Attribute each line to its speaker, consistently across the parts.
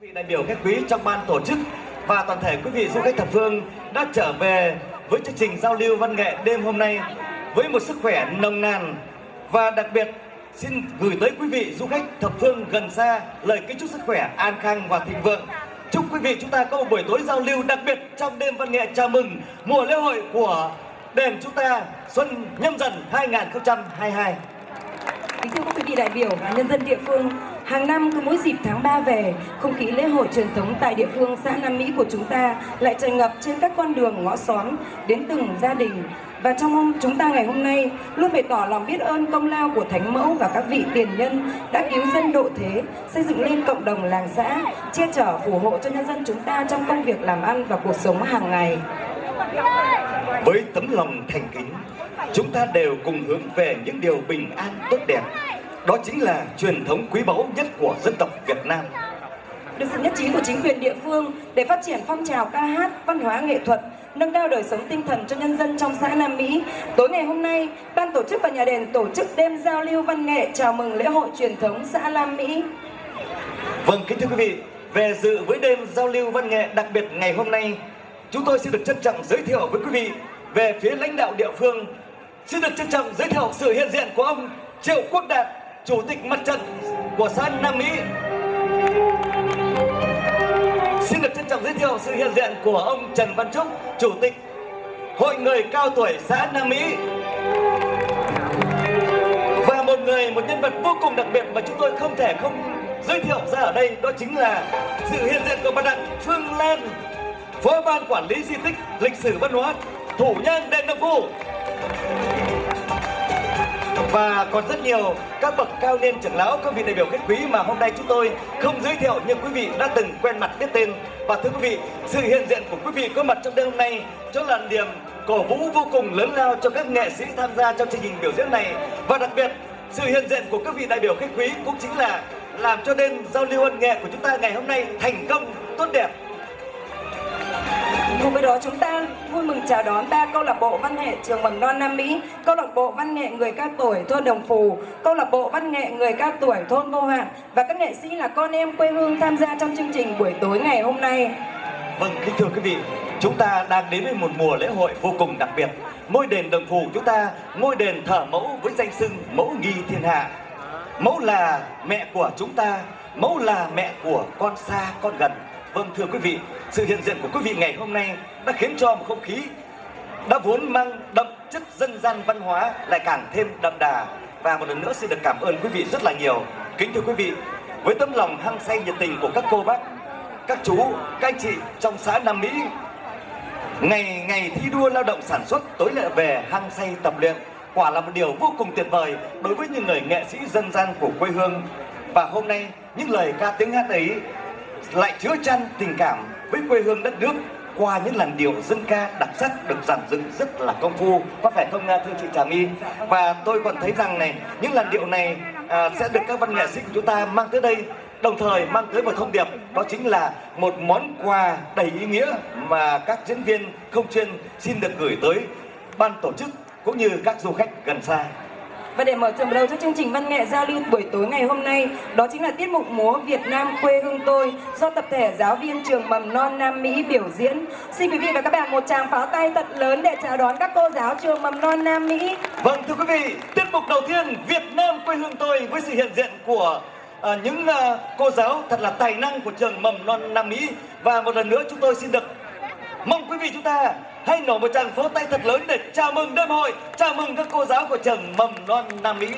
Speaker 1: Vị đại biểu khách quý trong ban tổ chức và toàn thể quý vị du khách thập phương đã trở về với chương trình giao lưu văn nghệ đêm hôm nay với một sức khỏe nồng nàn, và đặc biệt xin gửi tới quý vị du khách thập phương gần xa lời kính chúc sức khỏe an khang và thịnh vượng. Chúc quý vị chúng ta có một buổi tối giao lưu đặc biệt trong đêm văn nghệ chào mừng mùa lễ hội của đền chúng ta Xuân Nhâm Dần 2022.
Speaker 2: Kính thưa quý vị đại biểu và nhân dân địa phương, hàng năm cứ mỗi dịp tháng 3 về, không khí lễ hội truyền thống tại địa phương xã Nam Mỹ của chúng ta lại tràn ngập trên các con đường ngõ xóm đến từng gia đình. Và trong chúng ta ngày hôm nay luôn bày tỏ lòng biết ơn công lao của Thánh Mẫu và các vị tiền nhân đã cứu dân độ thế, xây dựng lên cộng đồng làng xã, che chở phù hộ cho nhân dân chúng ta trong công việc làm ăn và cuộc sống hàng ngày.
Speaker 1: Với tấm lòng thành kính, chúng ta đều cùng hướng về những điều bình an tốt đẹp. Đó chính là truyền thống quý báu nhất của dân tộc Việt Nam.
Speaker 2: Được sự nhất trí của chính quyền địa phương để phát triển phong trào ca hát, văn hóa nghệ thuật, nâng cao đời sống tinh thần cho nhân dân trong xã Nam Mỹ, tối ngày hôm nay, ban tổ chức và nhà đền tổ chức đêm giao lưu văn nghệ chào mừng lễ hội truyền thống xã Nam Mỹ.
Speaker 1: Vâng, kính thưa quý vị, về dự với đêm giao lưu văn nghệ đặc biệt ngày hôm nay, chúng tôi xin được trân trọng giới thiệu với quý vị về phía lãnh đạo địa phương. Xin được trân trọng giới thiệu sự hiện diện của ông Triệu Quốc Đạt, Chủ tịch Mặt trận của xã Nam Mỹ. Xin được trân trọng giới thiệu sự hiện diện của ông Trần Văn Trúc, Chủ tịch Hội người cao tuổi xã Nam Mỹ. Và một nhân vật vô cùng đặc biệt mà chúng tôi không thể không giới thiệu ra ở đây, đó chính là sự hiện diện của bà Đặng Phương Lan, Phó ban quản lý di tích lịch sử văn hóa Thủ Nhang Điện Đồng Phủ. Và còn rất nhiều các bậc cao niên trưởng lão, các vị đại biểu khách quý mà hôm nay chúng tôi không giới thiệu nhưng quý vị đã từng quen mặt biết tên. Và thưa quý vị, sự hiện diện của quý vị có mặt trong đêm hôm nay cho là niềm cổ vũ vô cùng lớn lao cho các nghệ sĩ tham gia trong chương trình biểu diễn này. Và đặc biệt, sự hiện diện của các vị đại biểu khách quý cũng chính là làm cho đêm giao lưu văn nghệ của chúng ta ngày hôm nay thành công tốt đẹp.
Speaker 2: Cùng với đó, chúng ta vui mừng chào đón 3 câu lạc bộ văn nghệ trường mầm non Nam Mỹ, câu lạc bộ văn nghệ người cao tuổi thôn Đồng Phù, câu lạc bộ văn nghệ người cao tuổi thôn Vô Hạn và các nghệ sĩ là con em quê hương tham gia trong chương trình buổi tối ngày hôm nay.
Speaker 1: Vâng, kính thưa quý vị, chúng ta đang đến với một mùa lễ hội vô cùng đặc biệt. Ngôi đền Đồng Phù chúng ta, ngôi đền thờ mẫu với danh xưng mẫu nghi thiên hạ. Mẫu là mẹ của chúng ta, mẫu là mẹ của con xa con gần. Vâng, thưa quý vị, sự hiện diện của quý vị ngày hôm nay đã khiến cho một không khí đã vốn mang đậm chất dân gian văn hóa lại càng thêm đậm đà. Và một lần nữa xin được cảm ơn quý vị rất là nhiều. Kính thưa quý vị, với tấm lòng hăng say nhiệt tình của các cô bác, các chú, các anh chị trong xã Nam Mỹ, ngày thi đua lao động sản xuất, tối lại về hăng say tập luyện, quả là một điều vô cùng tuyệt vời đối với những người nghệ sĩ dân gian của quê hương. Và hôm nay những lời ca tiếng hát ấy lại chứa chan tình cảm với quê hương đất nước qua những làn điệu dân ca đặc sắc được dàn dựng rất là công phu, có phải không thưa chị Trà My? Và tôi còn thấy rằng này, những làn điệu này sẽ được các văn nghệ sĩ của chúng ta mang tới đây, đồng thời mang tới một thông điệp, đó chính là một món quà đầy ý nghĩa mà các diễn viên không chuyên xin được gửi tới ban tổ chức cũng như các du khách gần xa.
Speaker 2: Và để mở đầu cho chương trình văn nghệ giao lưu buổi tối ngày hôm nay, đó chính là tiết mục múa Việt Nam quê hương tôi do tập thể giáo viên trường mầm non Nam Mỹ biểu diễn. Xin quý vị và các bạn một tràng pháo tay thật lớn để chào đón các cô giáo trường mầm non Nam Mỹ.
Speaker 1: Vâng, thưa quý vị, tiết mục đầu tiên Việt Nam quê hương tôi với sự hiện diện của những cô giáo thật là tài năng của trường mầm non Nam Mỹ. Và một lần nữa chúng tôi xin được mong quý vị chúng ta hãy nổ một tràng pháo tay thật lớn để chào mừng đêm hội, chào mừng các cô giáo của trường mầm non Nam Mỹ.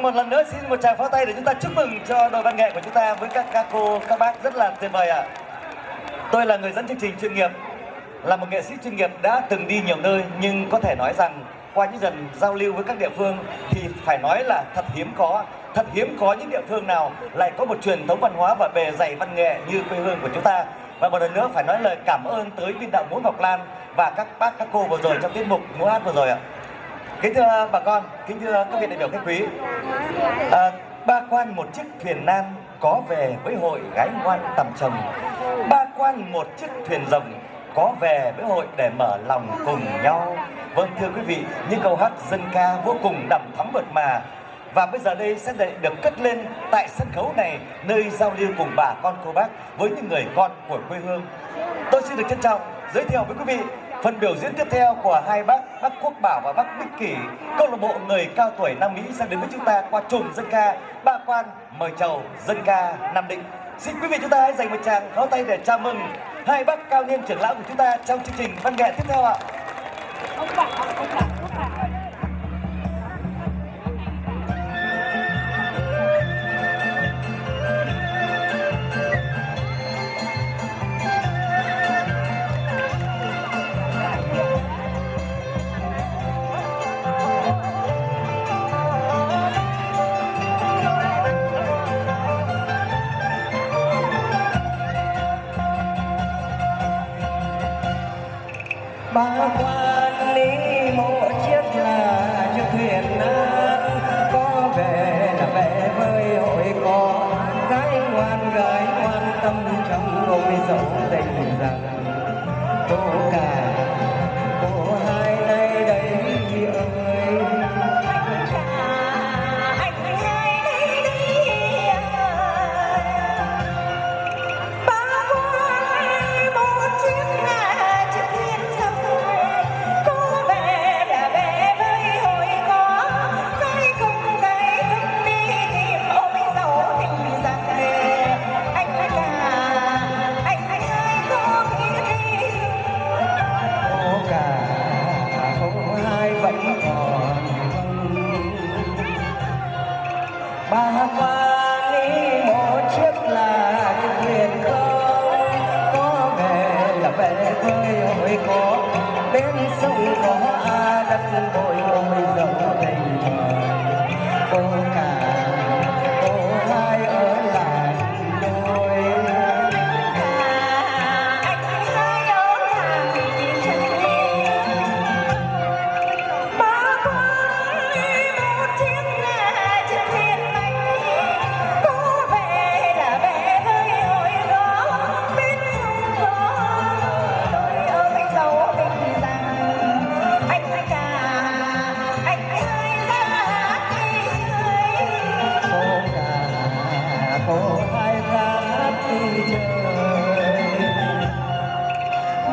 Speaker 1: một lần nữa xin một tràng pháo tay để chúng ta chúc mừng cho đội văn nghệ của chúng ta với các cô, các bác rất là tuyệt vời ạ. Tôi là người dẫn chương trình chuyên nghiệp, là một nghệ sĩ chuyên nghiệp đã từng đi nhiều nơi, nhưng có thể nói rằng qua những lần giao lưu với các địa phương thì phải nói là thật hiếm có những địa phương nào lại có một truyền thống văn hóa và bề dày văn nghệ như quê hương của chúng ta. Và một lần nữa phải nói lời cảm ơn tới biên đạo múa Ngọc Lan và các bác các cô vừa rồi trong tiết mục múa hát vừa rồi ạ. Kính thưa bà con, kính thưa các vị đại biểu khách quý, ba quan một chiếc thuyền nan có về với hội gái ngoan tầm chồng. Ba quan một chiếc thuyền rồng có về với hội để mở lòng cùng nhau. Vâng thưa quý vị, những câu hát dân ca vô cùng đậm thắm mượt mà. Và bây giờ đây sẽ được cất lên tại sân khấu này, nơi giao lưu cùng bà con cô bác với những người con của quê hương. Tôi xin được trân trọng giới thiệu với quý vị phần biểu diễn tiếp theo của hai bác Quốc Bảo và bác Bích Kỷ, câu lạc bộ người cao tuổi Nam Mỹ sẽ đến với chúng ta qua chùm dân ca Ba Quan mời chầu dân ca Nam Định. Xin quý vị chúng ta hãy dành một tràng pháo tay để chào mừng hai bác cao niên trưởng lão của chúng ta trong chương trình văn nghệ tiếp theo ạ.
Speaker 3: Ba quan đi một chiếc là chiếc thuyền nan, có về là về với hội có gái ngoan tâm trong ôm dấu tình rằng cô cả cô hai nay đây ơi.
Speaker 4: Anh hai đây đi ba quan một chiếc là chiếc thuyền rồng, cô về là về với hội có cái cùng đi tìm ôm dấu tình rằng anh cả anh hai có biết đi
Speaker 3: Cô cả cô hai vẫn còn ba quan đi một chiếc là chiếc thuyền không, có về là về với hội có bên sông có đất bồi ôi dấu tình cô cả cô hai ở lại đôi.
Speaker 4: anh hai ở làng ba quan một chiếc là chiếc thuyền anh, cô về là về với hội có bên sông có đôi ơi dấu tình rằng anh cả anh hai ra hát đi chơi.
Speaker 3: Cô cả cô hai ra đi chơi.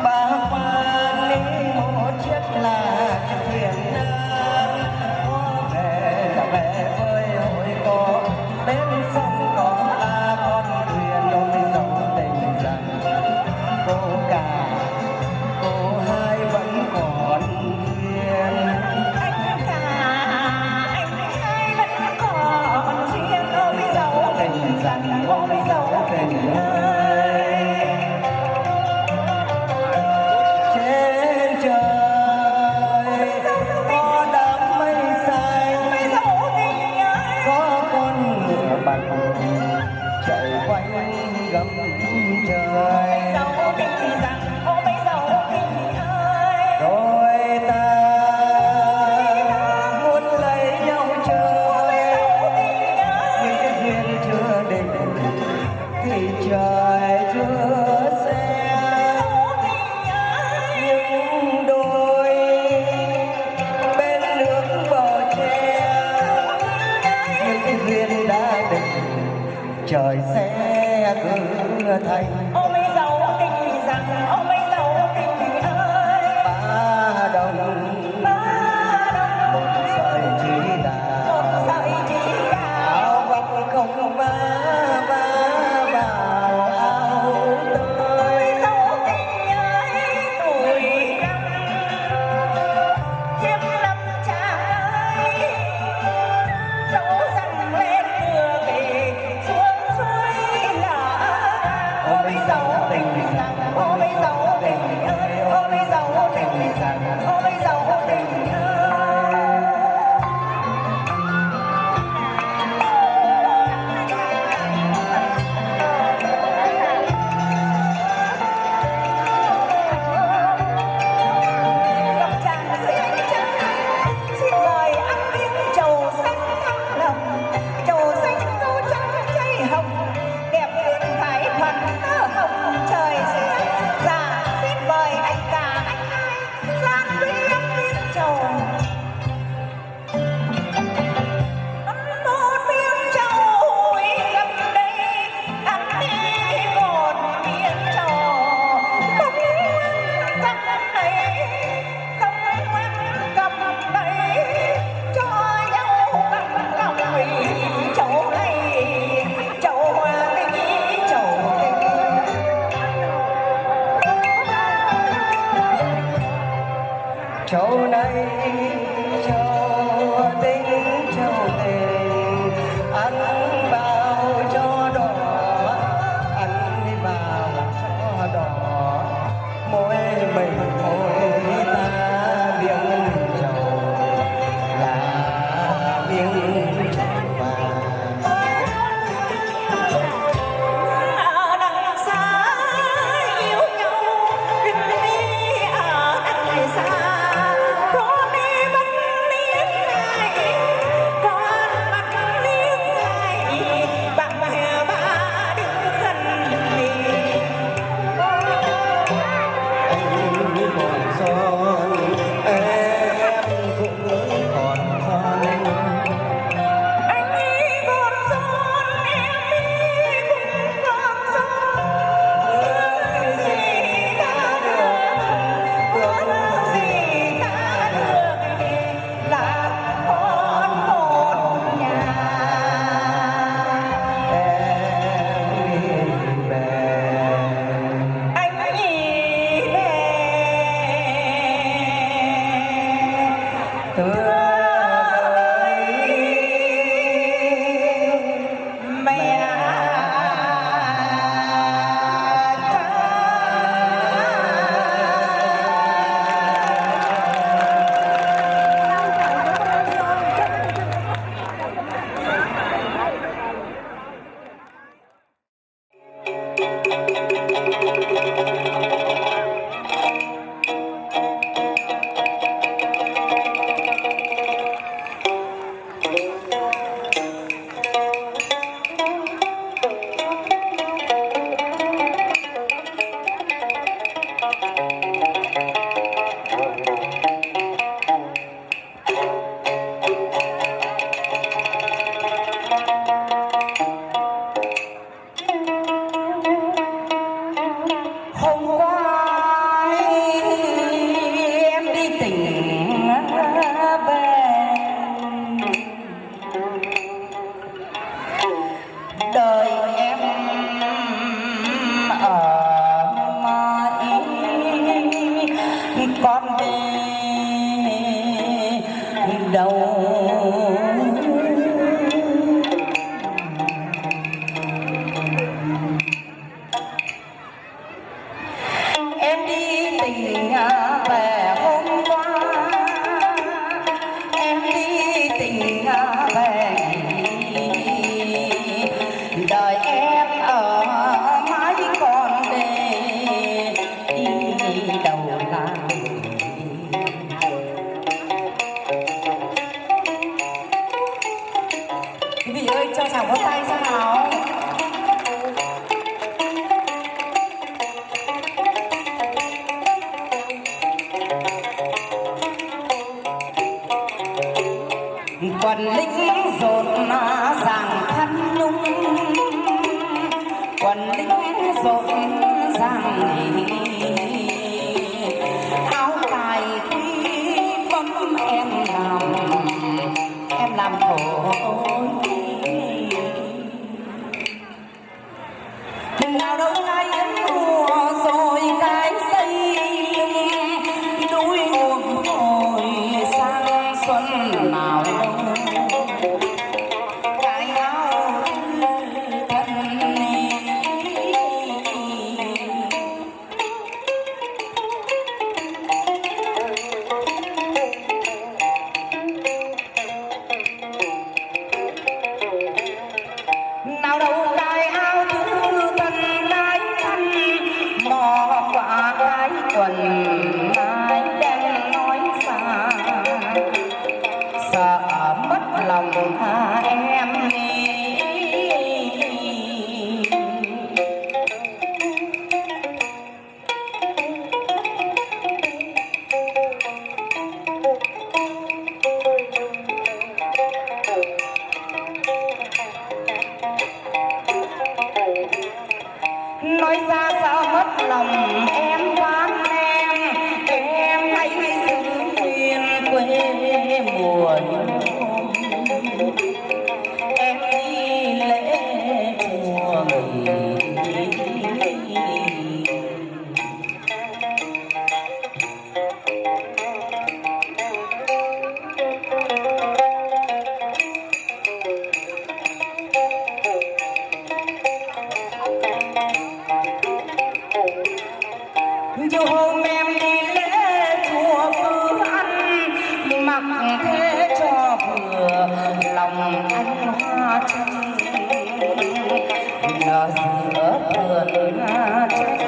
Speaker 3: Ba quan đi một chiếc là chiếc thuyền nan, có về là về với hội có bên sông có con thuyền đôi dấu tình rằng cô cả cô hai vẫn còn duyên.
Speaker 4: Anh cả anh hai vẫn còn duyên ôi dấu tình rằng ôi dấu tình ơi.
Speaker 3: Trên trời có đám mây xanh,
Speaker 4: Ôi dấu tình ơi.
Speaker 3: có con ngựa bằng chạy quanh gầm trời.
Speaker 4: Dấu tình rằng ôi dấu tình ơi.
Speaker 3: Đôi ta muốn lấy nhau chơi, nhưng cái duyên chưa định thì trời chưa xem. Những đôi bên nước bờ tre, những cái duyên đã định trời sẽ cứ thành.
Speaker 4: Ôi dấu tình rằng ôi dấu tình ơi.
Speaker 3: Ba đồng một sợi chỉ đà,
Speaker 4: Một sợi chỉ đà
Speaker 3: áo vóc không va vào áo tơi.
Speaker 4: dấu tình ơi. Tuổi năm chiếm lâm chàng ơi, dấu rằng ôi dấu tình gặp chàng dưới ánh trăng xin mời ăn miếng trầu xanh thắm lòng trầu xanh câu trắng cháy hồng đẹp hơn phải phần tơ hồng trời xanh dạ xin mời anh cả anh hai gian với ăn miếng trầu một miếng trầu gặp đây ăn đi một miếng trầu không ăn cầm này không ăn cầm này cho nhau bằng lòng trầu này trầu hoa tình trầu
Speaker 3: Châu này châu tình châu tình ăn vào cho đỏ ăn vào cho đỏ mỗi mình mỗi ta miếng trầu là miếng trầu vàng.
Speaker 4: ở đằng xa yêu nhau đừng đi ở đằng xa có đi bắt liếc ai con bắt liếc ai bạn bè ba đứng gần đi
Speaker 3: Anh còn son em cũng còn son
Speaker 4: anh ấy còn son em ấy cũng còn son ước gì ta được ước gì ta được là con một nhà
Speaker 3: em về
Speaker 4: anh ấy về
Speaker 3: từ
Speaker 4: mẹ hôm qua em đi tỉnh về đời em ở mãi con đi đâu em đi tỉnh về hôm qua em đi tỉnh về đời em ở mãi còn đi đâu làm quý vị ơi cho chàng có tay xem nào quần lính rộn ràng khăn nhung quần lính rộn ràng áo tài quý bấm em làm khổ đừng nào đâu ai mùa rồi cái xây lưng núi một hồi sang xuân nào đâu cái áo thân
Speaker 3: mùa nhung em đi lễ chùa nghỉ. Dù hôm em đi lễ chùa cứ ăn mặc thế cho vừa lòng anh hoa trăng nở giữa vườn hoa trăng.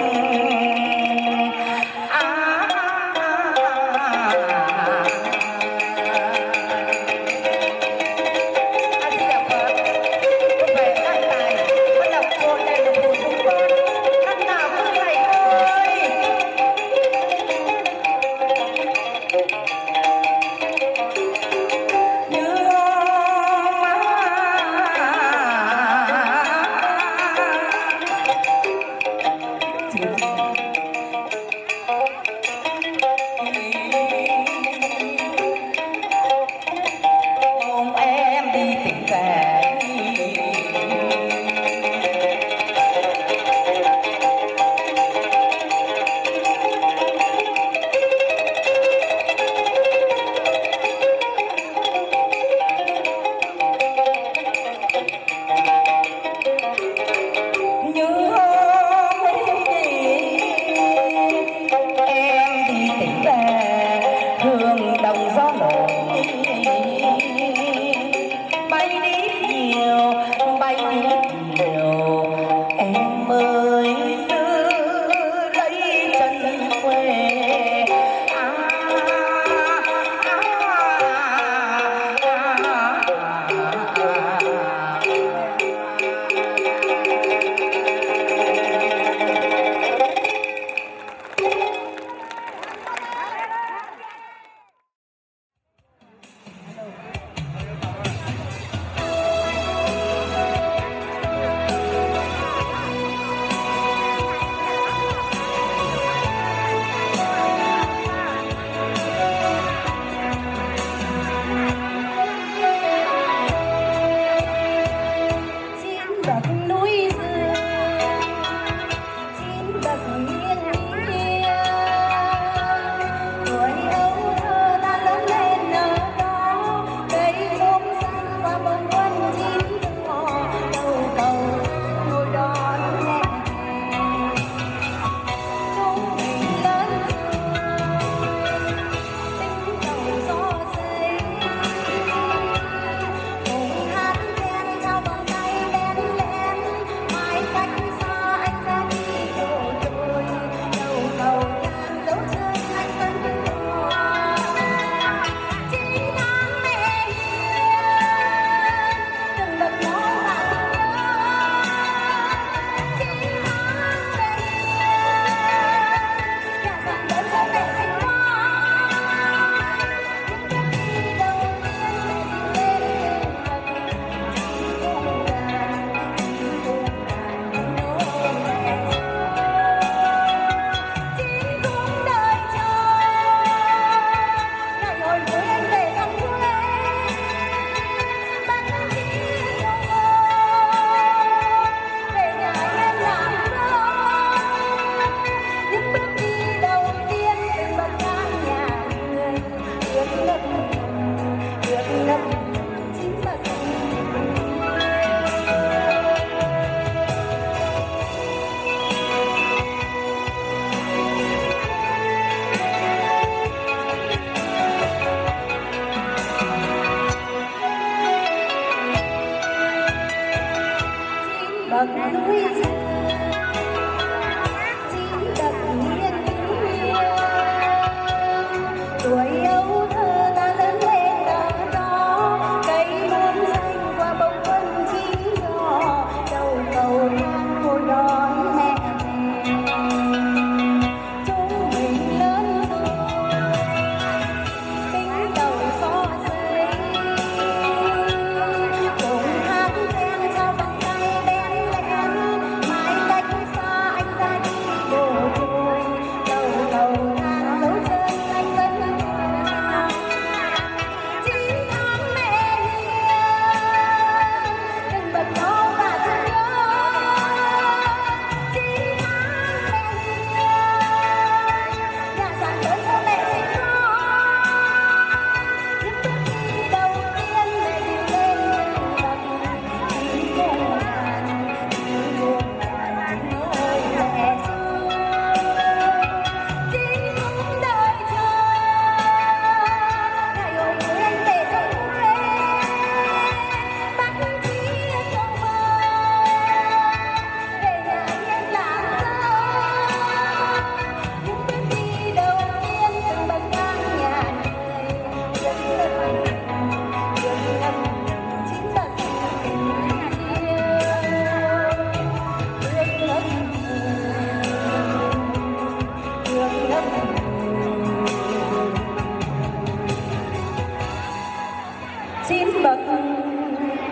Speaker 2: xin bậc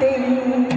Speaker 2: tình.